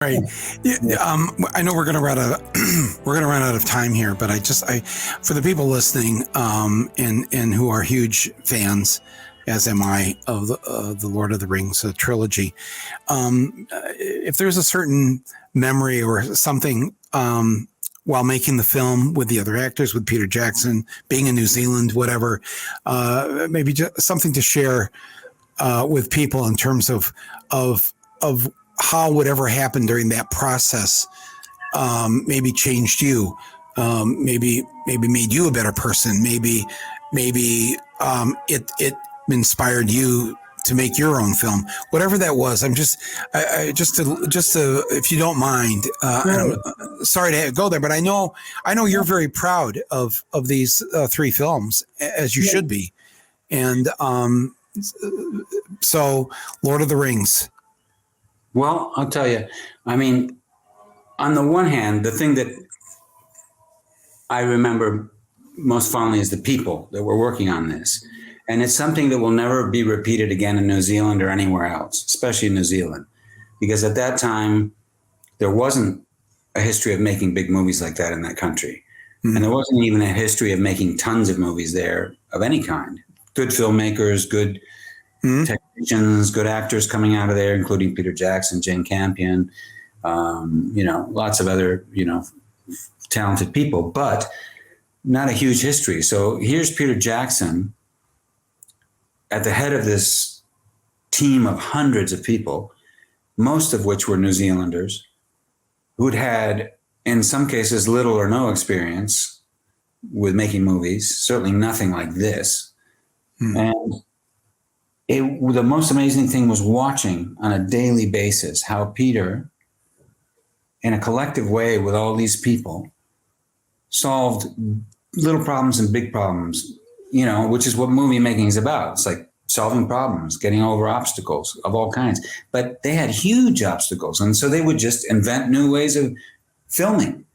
Right. Yeah, I know we're going to run out. We're going to run out of time here, but for the people listening, and who are huge fans, as am I, of the Lord of the Rings trilogy. If there's a certain memory or something while making the film with the other actors, with Peter Jackson being in New Zealand, whatever, maybe just something to share with people in terms of how whatever happened during that process maybe changed you, maybe made you a better person, maybe it inspired you to make your own film, whatever that was. I'm just to if you don't mind, and I'm sorry to go there, but I know you're very proud of these three films, as you should be, and so Lord of the Rings. Well, I'll tell you, I mean, on the one hand, the thing that I remember most fondly is the people that were working on this. And it's something that will never be repeated again in New Zealand or anywhere else, especially in New Zealand. Because at that time, there wasn't a history of making big movies like that in that country. Mm-hmm. And there wasn't even a history of making tons of movies there of any kind. Good filmmakers, good technicians, good actors coming out of there, including Peter Jackson, Jane Campion, lots of other, talented people, but not a huge history. So here's Peter Jackson at the head of this team of hundreds of people, most of which were New Zealanders, who'd had, in some cases, little or no experience with making movies, certainly nothing like this. And the most amazing thing was watching on a daily basis how Peter, in a collective way with all these people, solved little problems and big problems, which is what movie making is about. It's like solving problems, getting over obstacles of all kinds. But they had huge obstacles. And so they would just invent new ways of filming,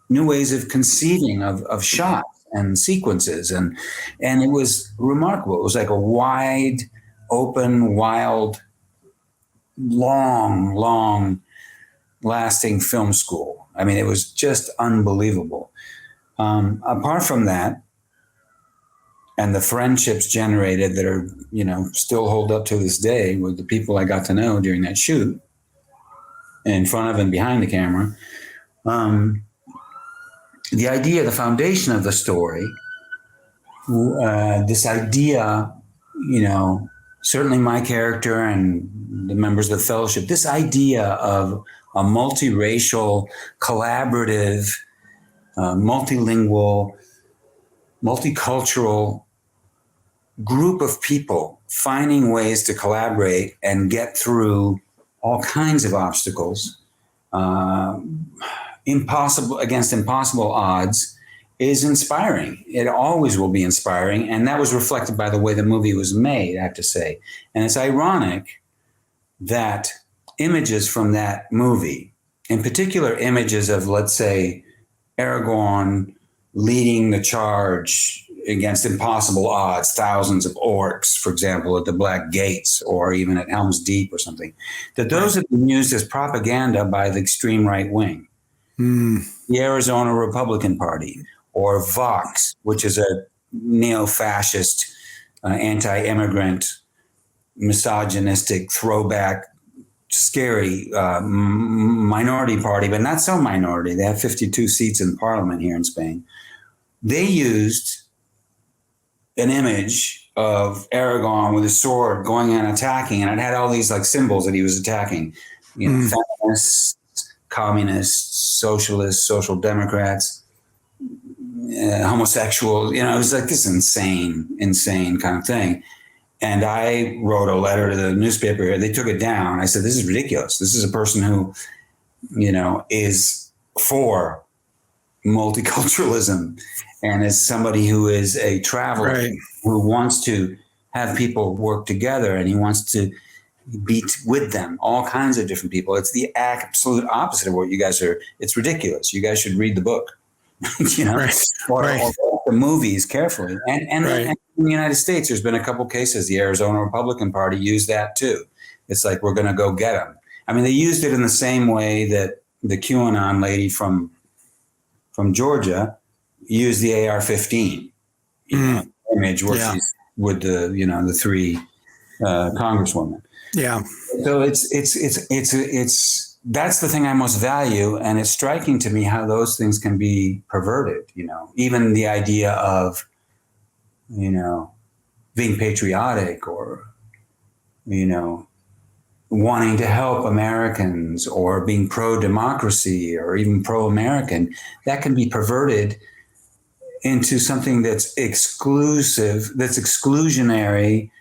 new ways of conceiving of shots and sequences. And it was remarkable. It was like a wide open, wild, long lasting film school. I mean, it was just unbelievable. Apart from that, and the friendships generated that are, still hold up to this day with the people I got to know during that shoot, in front of and behind the camera, the idea, the foundation of the story, this idea, certainly my character and the members of the fellowship, this idea of a multiracial, collaborative, multilingual, multicultural group of people finding ways to collaborate and get through all kinds of obstacles, against impossible odds, is inspiring. It always will be inspiring. And that was reflected by the way the movie was made, I have to say. And it's ironic that images from that movie, in particular images of, let's say, Aragorn leading the charge against impossible odds, thousands of orcs, for example, at the Black Gates or even at Helm's Deep or something, that those have been used as propaganda by the extreme right wing. The Arizona Republican Party, or Vox, which is a neo-fascist, anti-immigrant, misogynistic, throwback, scary minority party, but not so minority. They have 52 seats in parliament here in Spain. They used an image of Aragorn with a sword going and attacking, and it had all these like symbols that he was attacking, feminists, communists, socialists, social democrats, homosexual, it was like this insane kind of thing. And I wrote a letter to the newspaper. They took it down. I said, this is ridiculous. This is a person who, is for multiculturalism and is somebody who is a traveler, who wants to have people work together, and he wants to be with them, all kinds of different people. It's the absolute opposite of what you guys are. It's ridiculous. You guys should read the book, or the movies carefully. And in the United States, there's been a couple cases. The Arizona Republican Party used that too. It's like, we're going to go get them. I mean, they used it in the same way that the QAnon lady from Georgia used the AR-15, image where Yeah. she's with the three congresswomen. Yeah. So it's that's the thing I most value, and it's striking to me how those things can be perverted. Even the idea of being patriotic or wanting to help Americans or being pro-democracy or even pro-American, that can be perverted into something that's exclusive, that's exclusionary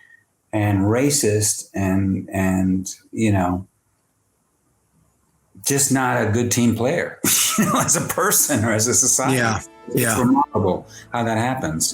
and racist and just not a good team player, as a person or as a society. Yeah. It's remarkable how that happens.